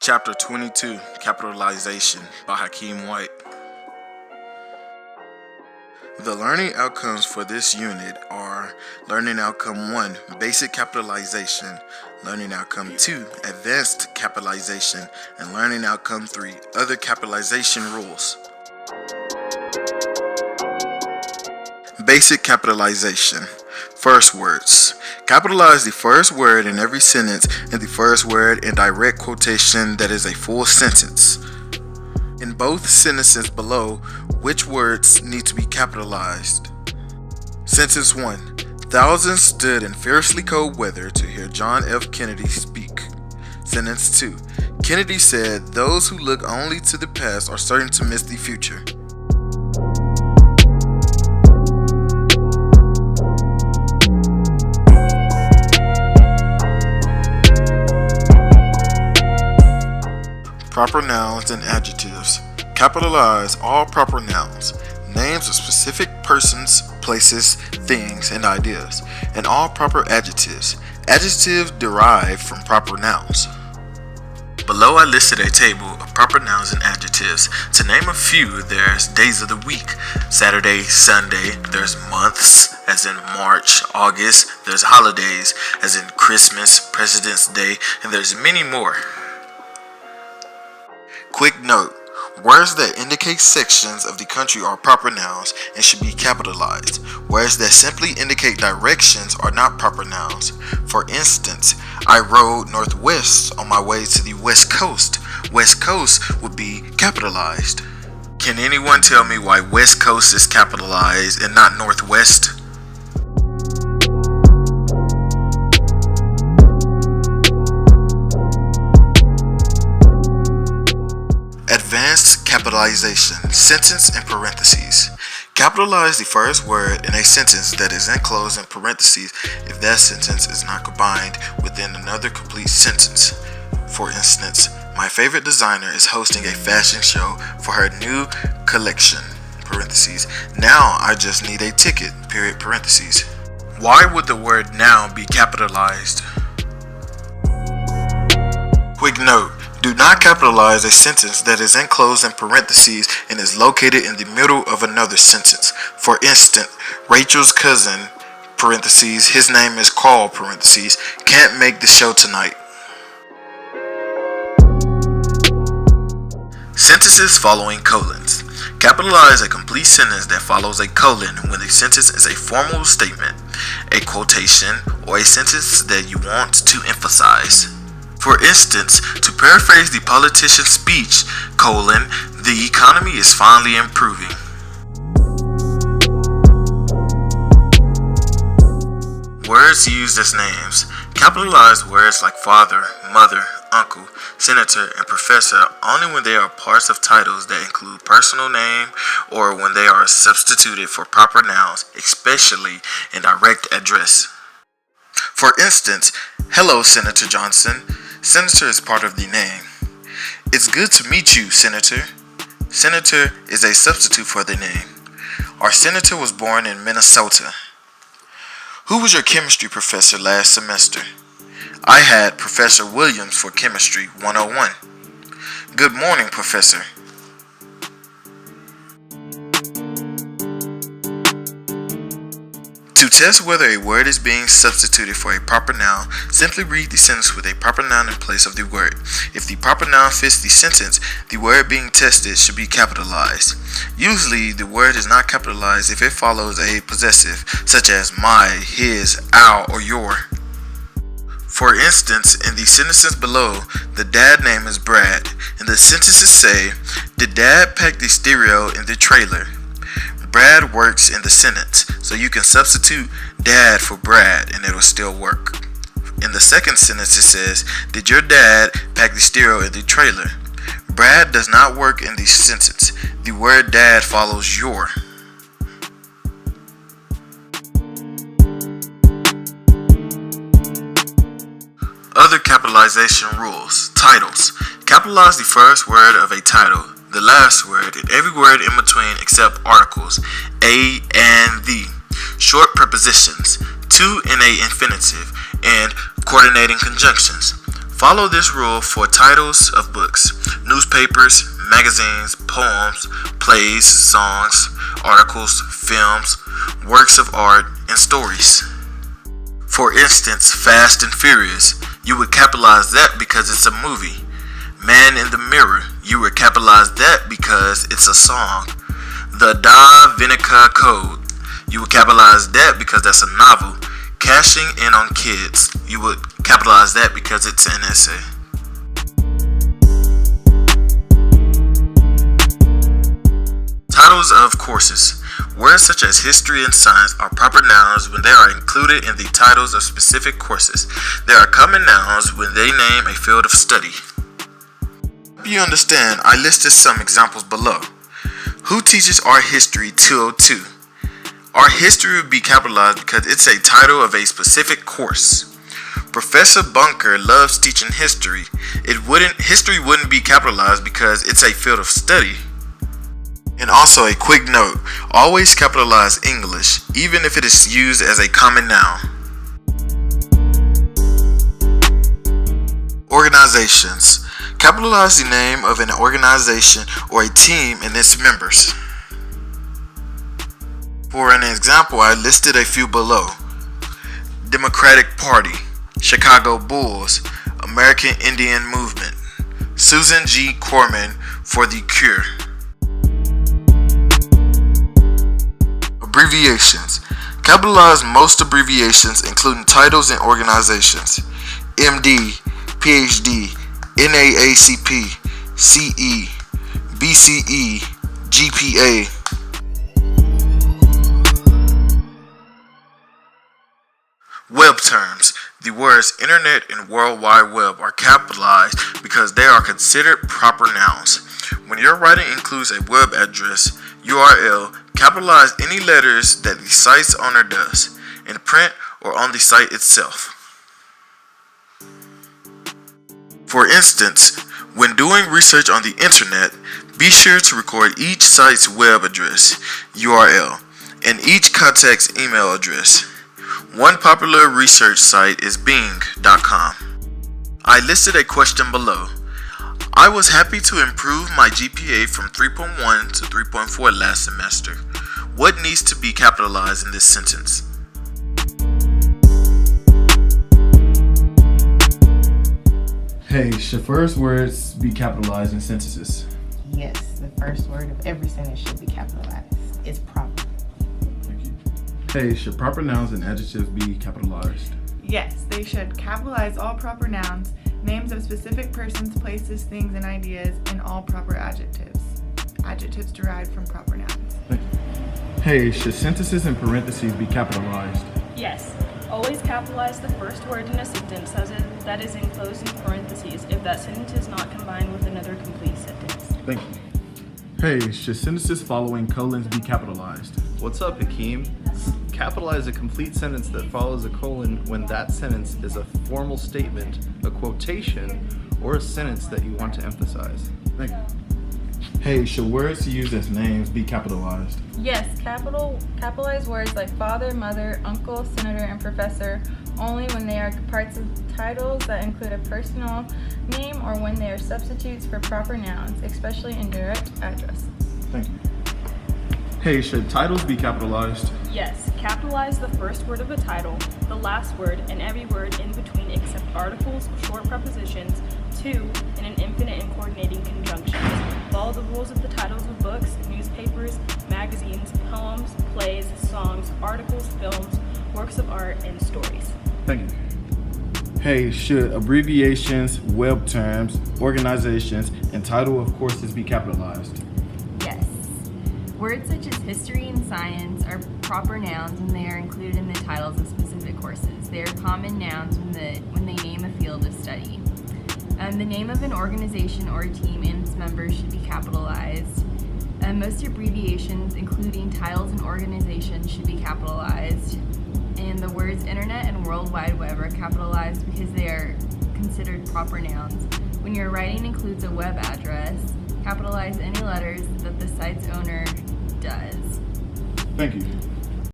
Chapter 22, Capitalization by Hakeem White. The learning outcomes for this unit are Learning Outcome 1, Basic Capitalization, Learning Outcome 2, Advanced Capitalization, and Learning Outcome 3, Other Capitalization Rules. Basic Capitalization. First words. Capitalize the first word in every sentence and the first word in direct quotation that is a full sentence. In both sentences below, which words need to be capitalized? Sentence 1. Thousands stood in fiercely cold weather to hear John F. Kennedy speak. Sentence 2. Kennedy said, "Those who look only to the past are certain to miss the future." Proper nouns and adjectives. Capitalize all proper nouns, names of specific persons, places, things, and ideas, and all proper adjectives. Adjectives derived from proper nouns. Below I listed a table of proper nouns and adjectives. To name a few, there's days of the week, Saturday, Sunday, there's months, as in March, August, there's holidays, as in Christmas, President's Day, and there's many more. Quick note, words that indicate sections of the country are proper nouns and should be capitalized. Words that simply indicate directions are not proper nouns. For instance, I rode northwest on my way to the West Coast. West Coast would be capitalized. Can anyone tell me why West Coast is capitalized and not Northwest? Advanced capitalization. Sentence in parentheses. Capitalize the first word in a sentence that is enclosed in parentheses if that sentence is not combined within another complete sentence. For instance, my favorite designer is hosting a fashion show for her new collection. Parentheses. Now I just need a ticket. Period. Parentheses. Why would the word now be capitalized? Quick note. Do not capitalize a sentence that is enclosed in parentheses and is located in the middle of another sentence. For instance, Rachel's cousin, parentheses, his name is Carl, parentheses, can't make the show tonight. Sentences following colons. Capitalize a complete sentence that follows a colon when the sentence is a formal statement, a quotation, or a sentence that you want to emphasize. For instance, to paraphrase the politician's speech, the economy is finally improving. Words used as names. Capitalize words like father, mother, uncle, senator, and professor only when they are parts of titles that include personal name or when they are substituted for proper nouns, especially in direct address. For instance, hello, Senator Johnson. Senator is part of the name. It's good to meet you, Senator. Senator is a substitute for the name. Our senator was born in Minnesota. Who was your chemistry professor last semester? I had Professor Williams for Chemistry 101. Good morning, Professor. To test whether a word is being substituted for a proper noun, simply read the sentence with a proper noun in place of the word. If the proper noun fits the sentence, the word being tested should be capitalized. Usually, the word is not capitalized if it follows a possessive, such as my, his, our, or your. For instance, in the sentences below, the dad name is Brad, and the sentences say, did dad pack the stereo in the trailer? Brad works in the sentence, so you can substitute dad for Brad and it'll still work. In the second sentence it says, did your dad pack the stereo in the trailer? Brad does not work in the sentence. The word dad follows your. Other capitalization rules. Titles. Capitalize the first word of a title, the last word, and every word in between except articles, a and the. Short prepositions, to in a infinitive, and coordinating conjunctions. Follow this rule for titles of books, newspapers, magazines, poems, plays, songs, articles, films, works of art, and stories. For instance, Fast and Furious, you would capitalize that because it's a movie. Man in the Mirror, you would capitalize that because it's a song. The Da Vinci Code, you would capitalize that because that's a novel. Cashing in on Kids, you would capitalize that because it's an essay. Titles of courses. Words such as history and science are proper nouns when they are included in the titles of specific courses. They are common nouns when they name a field of study. To help you understand, I listed some examples below. Who teaches Art History 202? Art History would be capitalized because it's a title of a specific course. Professor Bunker loves teaching history. History wouldn't be capitalized because it's a field of study. And also a quick note, always capitalize English, even if it is used as a common noun. Organizations. Capitalize the name of an organization or a team and its members. For an example, I listed a few below. Democratic Party, Chicago Bulls, American Indian Movement, Susan G. Komen for the Cure. Abbreviations. Capitalize most abbreviations, including titles and organizations. MD, PhD, NAACP, CE, BCE, GPA. Web terms. The words Internet and World Wide Web are capitalized because they are considered proper nouns. When your writing includes a web address, URL, capitalize any letters that the site's owner does, in print or on the site itself. For instance, when doing research on the Internet, be sure to record each site's web address, URL, and each contact's email address. One popular research site is Bing.com. I listed a question below. I was happy to improve my GPA from 3.1 to 3.4 last semester. What needs to be capitalized in this sentence? Hey, should first words be capitalized in sentences? Yes, the first word of every sentence should be capitalized. It's proper. Thank you. Hey, should proper nouns and adjectives be capitalized? Yes, they should capitalize all proper nouns, names of specific persons, places, things, and ideas, and all proper adjectives. Adjectives derived from proper nouns. Thank you. Hey, should sentences in parentheses be capitalized? Yes. Always capitalize the first word in a sentence that is enclosed in parentheses if that sentence is not combined with another complete sentence. Thank you. Hey, should sentences following colons be capitalized? What's up, Hakeem? Capitalize a complete sentence that follows a colon when that sentence is a formal statement, a quotation, or a sentence that you want to emphasize. Thank you. Hey, should words used as names be capitalized? Yes, capitalize words like father, mother, uncle, senator, and professor only when they are parts of titles that include a personal name or when they are substitutes for proper nouns, especially in direct addresses. Thank you. Hey, should titles be capitalized? Yes, capitalize the first word of a title, the last word, and every word in between except articles, short prepositions, to, and an infinite and coordinating conjunctions. Follow the rules of the titles of books, newspapers, magazines, poems, plays, songs, articles, films, works of art, and stories. Thank you. Hey, should abbreviations, web terms, organizations, and title of courses be capitalized? Yes. Words such as history and science are proper nouns when they are included in the titles of specific courses. They are common nouns when they name a field of study. The name of an organization or a team and its members should be capitalized. Most abbreviations, including titles and organizations, should be capitalized. And the words Internet and World Wide Web are capitalized because they are considered proper nouns. When your writing includes a web address, capitalize any letters that the site's owner does. Thank you.